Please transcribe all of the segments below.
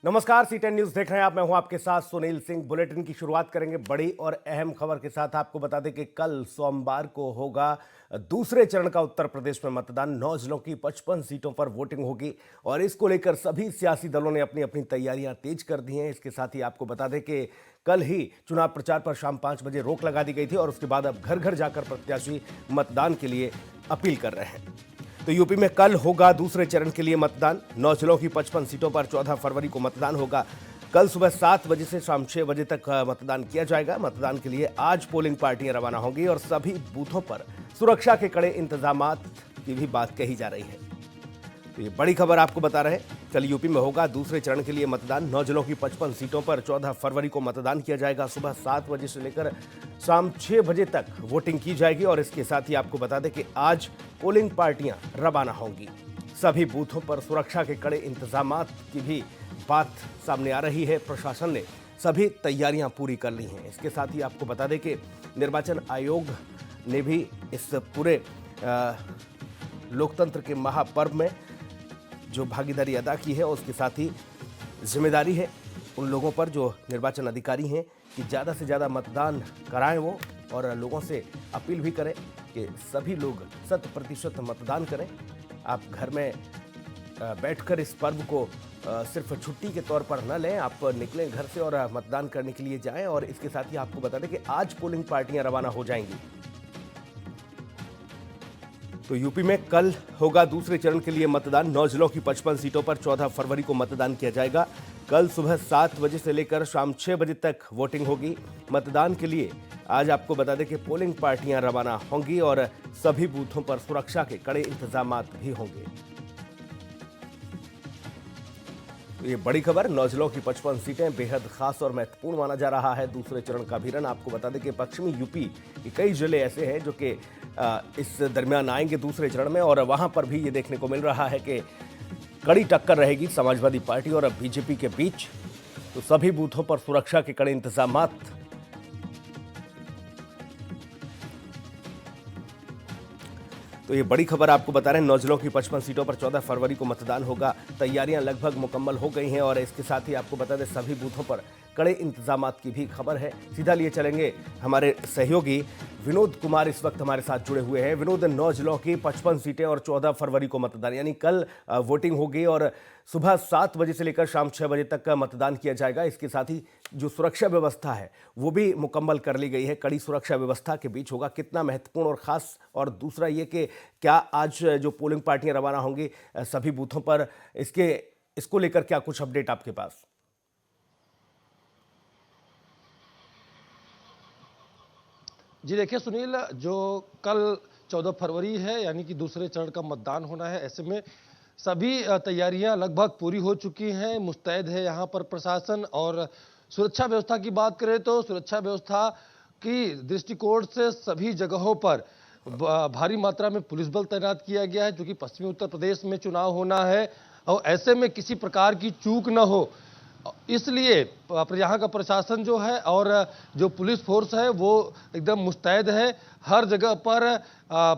नमस्कार, C10 news देख रहे हैं आप। मैं हूं आपके साथ सुनील सिंह। बुलेटिन की शुरुआत करेंगे बड़ी और अहम खबर के साथ। आपको बता दें कि कल सोमवार को होगा दूसरे चरण का उत्तर प्रदेश में मतदान। 9 जिलों की 55 सीटों पर वोटिंग होगी और इसको लेकर सभी सियासी दलों ने अपनी अपनी तैयारियां तेज कर दी हैं। इसके साथ ही आपको बता दें कि कल ही चुनाव प्रचार पर शाम 5 बजे रोक लगा दी गई थी और उसके बाद अब घर घर जाकर प्रत्याशी मतदान के लिए अपील कर रहे हैं। तो यूपी में कल होगा दूसरे चरण के लिए मतदान। 9 जिलों की 55 सीटों पर 14 फरवरी को मतदान होगा। कल सुबह 7 बजे से शाम 6 बजे तक मतदान किया जाएगा। मतदान के लिए आज पोलिंग पार्टियां रवाना होंगी और सभी बूथों पर सुरक्षा के कड़े इंतजामात की भी बात कही जा रही है। तो ये बड़ी खबर आपको बता रहे हैं। कल यूपी में होगा दूसरे चरण के लिए मतदान। 9 जिलों की 55 सीटों पर 14 फरवरी को मतदान किया जाएगा। सुबह 7 बजे से लेकर शाम 6 बजे तक वोटिंग की जाएगी और इसके साथ ही आपको बता दें कि आज पोलिंग पार्टियां रवाना होंगी। सभी बूथों पर सुरक्षा के कड़े इंतजामात की भी बात सामने आ रही है। प्रशासन ने सभी तैयारियां पूरी कर ली हैं। इसके साथ ही आपको बता दें कि निर्वाचन आयोग ने भी इस पूरे लोकतंत्र के महापर्व में जो भागीदारी अदा की है, उसके साथ ही जिम्मेदारी है उन लोगों पर जो निर्वाचन अधिकारी हैं कि ज़्यादा से ज़्यादा मतदान कराएं वो, और लोगों से अपील भी करें कि सभी लोग 100% मतदान करें। आप घर में बैठकर इस पर्व को सिर्फ छुट्टी के तौर पर न लें। आप निकलें घर से और मतदान करने के लिए जाएं। और इसके साथ ही आपको बता दें कि आज पोलिंग पार्टियां रवाना हो जाएंगी। तो यूपी में कल होगा दूसरे चरण के लिए मतदान। 9 जिलों की 55 सीटों पर 14 फरवरी को मतदान किया जाएगा। कल सुबह 7 बजे से लेकर शाम 6 बजे तक वोटिंग होगी। मतदान के लिए आज आपको बता दें कि पोलिंग पार्टियां रवाना होंगी और सभी बूथों पर सुरक्षा के कड़े इंतजामात भी होंगे। तो ये बड़ी खबर। 9 जिलों की 55 सीटें बेहद खास और महत्वपूर्ण माना जा रहा है दूसरे चरण का अभियान। आपको बता दें कि पश्चिमी यूपी के कई जिले ऐसे हैं जो कि इस दरमियान आएंगे दूसरे चरण में, और वहां पर भी ये देखने को मिल रहा है कि कड़ी टक्कर रहेगी समाजवादी पार्टी और बीजेपी के बीच। तो सभी बूथों पर सुरक्षा के कड़े इंतजामात। तो ये बड़ी खबर आपको बता रहे हैं। 9 जिलों की 55 सीटों पर 14 फरवरी को मतदान होगा। तैयारियां लगभग मुकम्मल हो गई हैं और इसके साथ ही आपको बता दें सभी बूथों पर कड़े इंतजामात की भी खबर है। सीधा लिए चलेंगे हमारे सहयोगी विनोद कुमार इस वक्त हमारे साथ जुड़े हुए हैं। विनोद, 9 जिलों की 55 सीटें और 14 फरवरी को मतदान, यानी कल वोटिंग होगी और सुबह 7 बजे से लेकर शाम 6 बजे तक का मतदान किया जाएगा। इसके साथ ही जो सुरक्षा व्यवस्था है वो भी मुकम्मल कर ली गई है। कड़ी सुरक्षा व्यवस्था के बीच होगा। कितना महत्वपूर्ण और खास, और दूसरा ये कि क्या आज जो पोलिंग पार्टियां रवाना होंगी सभी बूथों पर, इसको लेकर क्या कुछ अपडेट आपके पास? जी देखिए सुनील, जो कल 14 फरवरी है यानी कि दूसरे चरण का मतदान होना है, ऐसे में सभी तैयारियां लगभग पूरी हो चुकी हैं। मुस्तैद है यहाँ पर प्रशासन। और सुरक्षा व्यवस्था की बात करें तो सुरक्षा व्यवस्था की दृष्टिकोण से सभी जगहों पर भारी मात्रा में पुलिस बल तैनात किया गया है, क्योंकि पश्चिमी उत्तर प्रदेश में चुनाव होना है और ऐसे में किसी प्रकार की चूक न हो, इसलिए यहाँ का प्रशासन जो है और जो पुलिस फोर्स है वो एकदम मुस्तैद है। हर जगह पर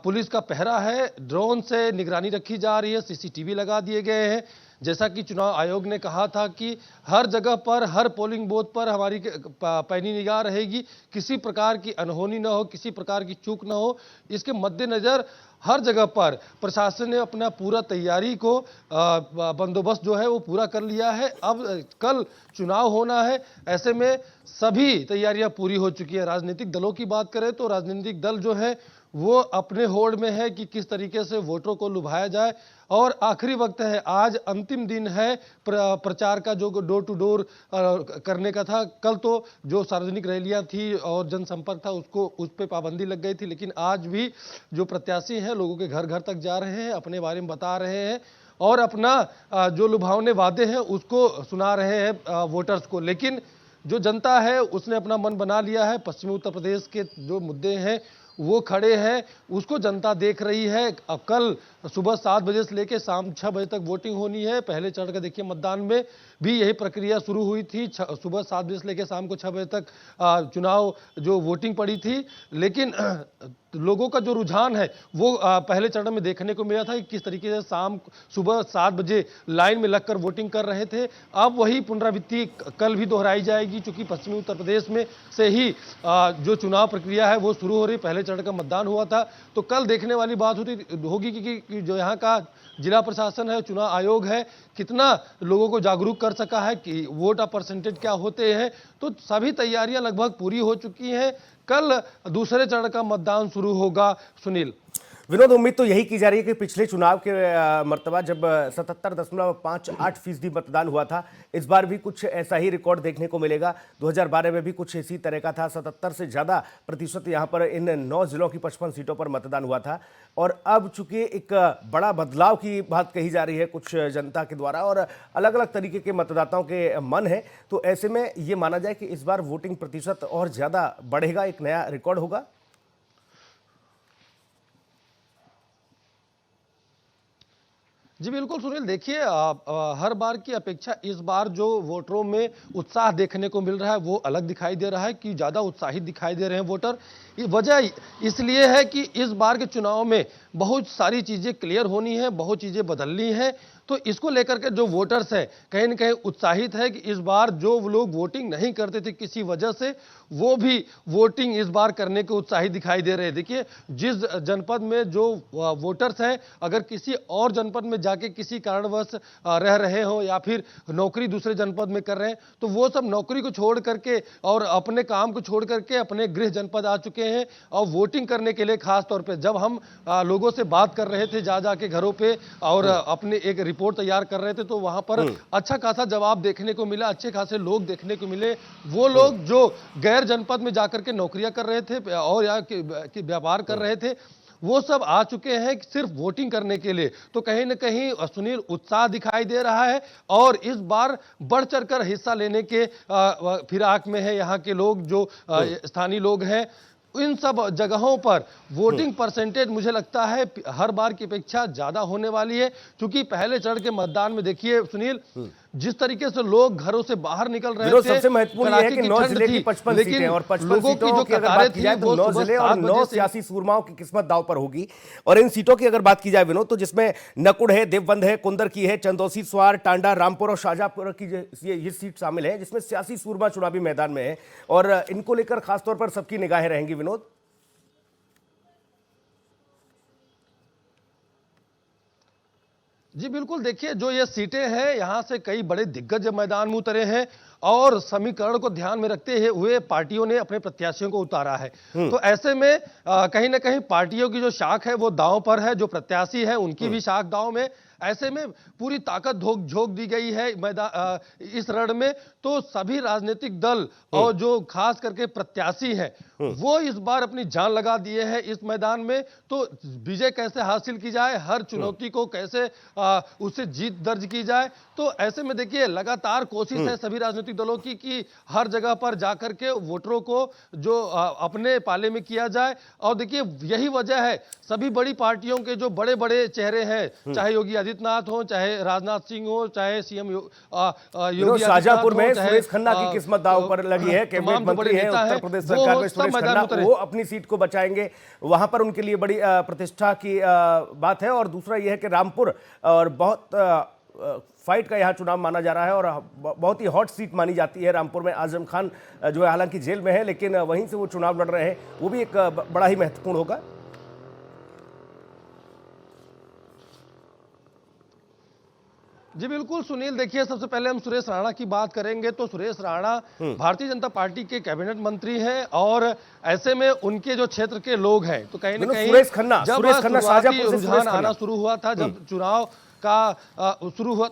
पुलिस का पहरा है, ड्रोन से निगरानी रखी जा रही है, सीसीटीवी लगा दिए गए हैं। जैसा कि चुनाव आयोग ने कहा था कि हर जगह पर, हर पोलिंग बूथ पर हमारी पैनी निगाह रहेगी, किसी प्रकार की अनहोनी न हो, किसी प्रकार की चूक न हो। इसके मद्देनजर हर जगह पर प्रशासन ने अपना पूरा तैयारी को बंदोबस्त जो है वो पूरा कर लिया है। अब कल चुनाव होना है, ऐसे में सभी तैयारियां पूरी हो चुकी है। राजनीतिक दलों की बात करें तो राजनीतिक दल जो है वो अपने होड़ में है कि किस तरीके से वोटरों को लुभाया जाए। और आखिरी वक्त है, आज अंतिम दिन है प्रचार का, जो डोर टू डोर करने का था। कल तो जो सार्वजनिक रैलियां थी और जनसंपर्क था उस पर पाबंदी लग गई थी, लेकिन आज भी जो प्रत्याशी हैं लोगों के घर घर तक जा रहे हैं, अपने बारे में बता रहे हैं और अपना जो लुभावने वादे हैं उसको सुना रहे हैं वोटर्स को। लेकिन जो जनता है उसने अपना मन बना लिया है। पश्चिमी उत्तर प्रदेश के जो मुद्दे हैं वो खड़े हैं, उसको जनता देख रही है। अब कल सुबह 7 बजे से लेकर शाम 6 बजे तक वोटिंग होनी है। पहले चरण का देखिए मतदान में भी यही प्रक्रिया शुरू हुई थी। सुबह 7 बजे से लेकर शाम को 6 बजे तक चुनाव जो वोटिंग पड़ी थी। लेकिन लोगों का जो रुझान है वो पहले चरण में देखने को मिला था कि किस तरीके से सुबह 7 बजे लाइन में लगकर वोटिंग कर रहे थे। अब वही पुनरावृत्ति कल भी दोहराई जाएगी, क्योंकि पश्चिमी उत्तर प्रदेश में से ही जो चुनाव प्रक्रिया है वो शुरू हो रही। पहले चरण का मतदान हुआ था, तो कल देखने वाली बात होगी कि जो यहाँ का जिला प्रशासन है, चुनाव आयोग है, कितना लोगों को जागरूक कर सका है कि वोट परसेंटेज क्या होते हैं। तो सभी तैयारियां लगभग पूरी हो चुकी हैं। कल दूसरे चरण का मतदान शुरू होगा। सुनील, विनोद, उम्मीद तो यही की जा रही है कि पिछले चुनाव के मर्तबा जब 77.58% मतदान हुआ था, इस बार भी कुछ ऐसा ही रिकॉर्ड देखने को मिलेगा। 2012 में भी कुछ इसी तरह का था, 77 से ज़्यादा प्रतिशत यहाँ पर इन 9 जिलों की 55 सीटों पर मतदान हुआ था। और अब चूंकि एक बड़ा बदलाव की बात कही जा रही है कुछ जनता के द्वारा और अलग अलग तरीके के मतदाताओं के मन है, तो ऐसे में ये माना जाए कि इस बार वोटिंग प्रतिशत और ज़्यादा बढ़ेगा, एक नया रिकॉर्ड होगा। जी बिल्कुल सुनील, देखिए हर बार की अपेक्षा इस बार जो वोटरों में उत्साह देखने को मिल रहा है वो अलग दिखाई दे रहा है कि ज़्यादा उत्साहित दिखाई दे रहे हैं वोटर। वजह इसलिए है कि इस बार के चुनाव में बहुत सारी चीज़ें क्लियर होनी है, बहुत चीज़ें बदलनी है। तो इसको लेकर के जो वोटर्स है कहीं न कहीं उत्साहित है कि इस बार जो लोग वोटिंग नहीं करते थे किसी वजह से, वो भी वोटिंग इस बार करने के उत्साहित दिखाई दे रहे हैं। देखिए, जिस जनपद में जो वोटर्स हैं, अगर किसी और जनपद में जाके किसी कारणवश रह रहे हो या फिर नौकरी दूसरे जनपद में कर रहे हैं, तो वो सब नौकरी को छोड़ करके और अपने काम को छोड़ करके अपने गृह जनपद आ चुके हैं और वोटिंग करने के लिए। खास तौर पे जब हम लोगों से बात कर रहे थे जा के घरों पे और अपने एक रिपोर्ट तैयार कर रहे थे, तो वहां पर अच्छा खासा जवाब देखने को मिला, अच्छे खासे लोग देखने को मिले। वो लोग जो गैर जनपद में जाकर के नौकरियां कर रहे थे और या कि व्यापार कर रहे थे, वो सब आ चुके हैं सिर्फ वोटिंग करने के लिए। तो कहीं ना कहीं सुनील, उत्साह दिखाई दे रहा है और इस बार बढ़ चढ़कर हिस्सा लेने के फिराक में है यहाँ के लोग, जो स्थानीय लोग हैं। इन सब जगहों पर वोटिंग परसेंटेज मुझे लगता है हर बार की अपेक्षा ज्यादा होने वाली है, क्योंकि पहले चरण के मतदान में देखिए सुनील, जिस तरीके से लोग घरों से बाहर निकल रहे थे। सबसे महत्वपूर्ण यह है कि 9 जिले की 55 सीटें और 55 सीटों की अगर बात की जाए तो 9 जिले और 9 सियासी सूरमाओं की किस्मत दांव पर होगी। और इन सीटों की अगर बात की जाए विनोद, तो जिसमें नकुड़ है, देवबंद है, कुंदर की है, चंदौसी, स्वार, टांडा, रामपुर और शाहजहांपुर की ये सीट शामिल है, जिसमें सियासी सूरमा चुनावी मैदान में है और इनको लेकर खासतौर पर सबकी निगाहें रहेंगी। विनोद, जी बिल्कुल, देखिए जो ये सीटें हैं, यहाँ से कई बड़े दिग्गज मैदान में उतरे हैं और समीकरण को ध्यान में रखते हुए पार्टियों ने अपने प्रत्याशियों को उतारा है। तो ऐसे में कहीं ना कहीं पार्टियों की जो शाख है वो दांव पर है, जो प्रत्याशी है उनकी भी शाख दांव में। ऐसे में पूरी ताकत झोंक दी गई है मैदान इस रण में। तो सभी राजनीतिक दल और जो खास करके प्रत्याशी हैं वो इस बार अपनी जान लगा दिए हैं इस मैदान में। तो विजय कैसे हासिल की जाए, हर चुनौती को कैसे उससे जीत दर्ज की जाए। तो ऐसे में देखिए लगातार कोशिश है सभी राजनीतिक दलों की कि हर जगह पर जाकर के वोटरों को जो अपने पाले में किया जाए। और देखिए यही वजह है, सभी बड़ी पार्टियों के जो बड़े बड़े चेहरे हैं, चाहे योगी आदित्यनाथ हो, चाहे राजनाथ सिंह हो, चाहे सीएम योगी शाहजहांपुर में सुरेश खन्ना की किस्मत दांव पर लगी है। कैबिनेट मंत्री हैं उत्तर प्रदेश सरकार में सुरेश खन्ना, वो अपनी सीट को बचाएंगे, वहां पर उनके लिए बड़ी प्रतिष्ठा की बात है। और दूसरा यह है कि रामपुर और बहुत फाइट का यहाँ चुनाव माना जा रहा है और बहुत ही हॉट सीट मानी जाती है। रामपुर में आजम खान जो है हालांकि जेल में है, लेकिन वहीं से वो चुनाव लड़ रहे हैं, वो भी एक बड़ा ही महत्वपूर्ण होगा। जी बिल्कुल सुनील, देखिए सबसे पहले हम सुरेश राणा की बात करेंगे। तो सुरेश राणा भारतीय जनता पार्टी के कैबिनेट मंत्री हैं और ऐसे में उनके जो क्षेत्र के लोग हैं, तो कहीं ना कहीं सुरेश खन्ना रुझान आना शुरू हुआ था जब चुनाव का शुरू हुआ।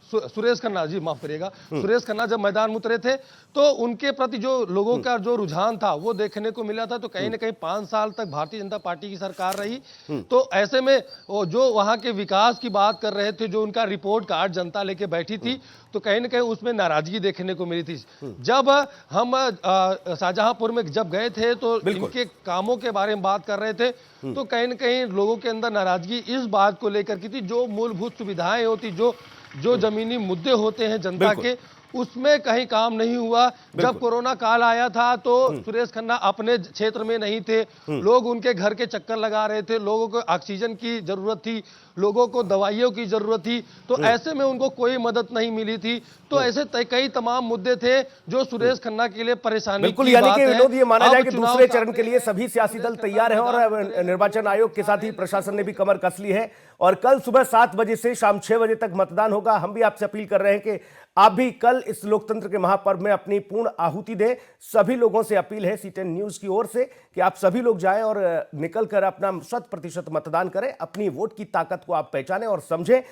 सुरेश खन्ना, जी माफ करिएगा, सुरेश खन्ना जब मैदान में उतरे थे तो उनके प्रति जो लोगों का जो रुझान था वो देखने को मिला था। तो कहीं ना कहीं 5 साल तक भारतीय जनता पार्टी की सरकार रही। तो ऐसे में जो वहां के विकास की बात कर रहे थे, जो उनका रिपोर्ट कार्ड जनता लेके बैठी थी, तो कहीं ना कहीं उसमें नाराजगी देखने को मिली थी। जब हम शाहजहांपुर में जब गए थे तो इनके कामों के बारे में बात कर रहे थे, तो कहीं ना कहीं लोगों के अंदर नाराजगी इस बात को लेकर की थी, जो मूलभूत सुविधाएं होती, जो जो जमीनी मुद्दे होते हैं जनता बिल्कुल। के, उसमें कहीं काम नहीं हुआ। जब कोरोना काल आया था तो सुरेश खन्ना अपने क्षेत्र में नहीं थे, लोग उनके घर के चक्कर लगा रहे थे, लोगों को ऑक्सीजन की जरूरत थी, लोगों को दवाइयों की जरूरत थी, तो ऐसे में उनको कोई मदद नहीं मिली थी। तो ऐसे कई तमाम मुद्दे थे जो सुरेश खन्ना के लिए परेशानी बिल्कुल, की यानी बात कि है। विनोद, ये माना अब जाए कि चुनाव दूसरे सामने चरण के लिए सभी सियासी दल तैयार हैं और निर्वाचन आयोग के साथ ही प्रशासन ने भी कमर कस ली है और कल सुबह 7 बजे से शाम 6 बजे तक मतदान होगा। हम भी आपसे अपील कर रहे हैं कि आप भी कल इस लोकतंत्र के महापर्व में अपनी पूर्ण आहुति दें। सभी लोगों से अपील है C10 न्यूज की ओर से कि आप सभी लोग जाएं और निकलकर अपना 100% मतदान करें, अपनी वोट की ताकत को आप पहचानें और समझें।